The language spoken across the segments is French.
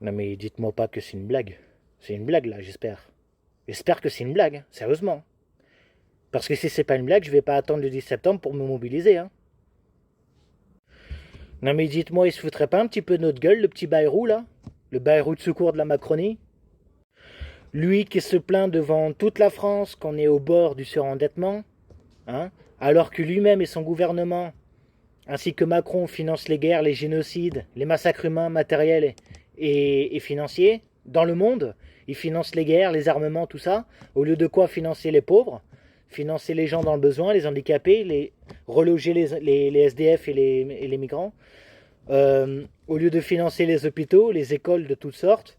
Non mais dites-moi pas que c'est une blague. C'est une blague là, j'espère. J'espère que c'est une blague, hein, sérieusement. Parce que si c'est pas une blague, je vais pas attendre le 10 septembre pour me mobiliser. Hein. Non mais dites-moi, il se foutrait pas un petit peu de notre gueule, le petit Bayrou là? Le Bayrou de secours de la Macronie? Lui qui se plaint devant toute la France qu'on est au bord du surendettement, hein, alors que lui-même et son gouvernement, ainsi que Macron, financent les guerres, les génocides, les massacres humains, matériels et financiers dans le monde. Ils financent les guerres, les armements, tout ça, au lieu de quoi financer les pauvres, financer les gens dans le besoin, les handicapés, reloger les SDF et les migrants, au lieu de financer les hôpitaux, les écoles de toutes sortes,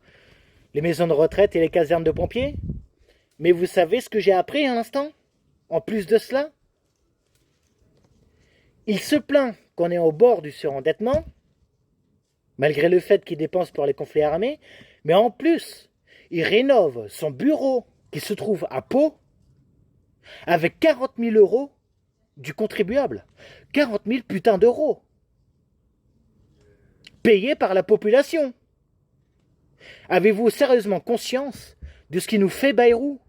les maisons de retraite et les casernes de pompiers. Mais vous savez ce que j'ai appris à l'instant? En plus de cela, il se plaint qu'on est au bord du surendettement, malgré le fait qu'il dépense pour les conflits armés, mais en plus, il rénove son bureau qui se trouve à Pau avec 40 000 euros du contribuable. 40 000 putains d'euros payés par la population. Avez-vous sérieusement conscience de ce qui nous fait Bayrou?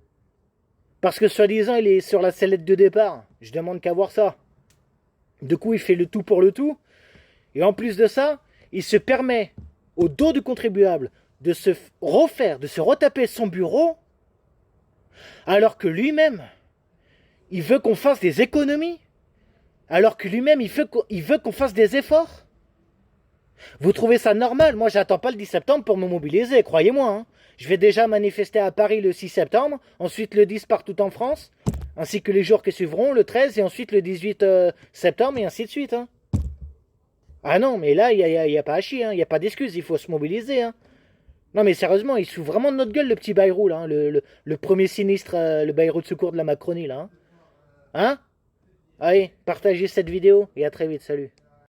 Parce que soi-disant il est sur la sellette de départ. Je demande qu'à voir ça. Du coup il fait le tout pour le tout. Et en plus de ça, il se permet au dos du contribuable de se refaire, de se retaper son bureau, alors que lui-même, il veut qu'on fasse des économies. Alors que lui-même, il veut qu'on fasse des efforts. Vous trouvez ça normal? Moi, j'attends pas le 10 septembre pour me mobiliser, croyez-moi. Hein. Je vais déjà manifester à Paris le 6 septembre, ensuite le 10 partout en France, ainsi que les jours qui suivront, le 13 et ensuite le 18 septembre et ainsi de suite. Hein. Ah non, mais là, il n'y a pas à chier, hein. Il n'y a pas d'excuse, il faut se mobiliser. Hein. Non mais sérieusement, il se fout vraiment de notre gueule le petit Bayrou, là, hein, le premier sinistre, le Bayrou de secours de la Macronie, là. Hein, hein. Allez, partagez cette vidéo et à très vite, salut.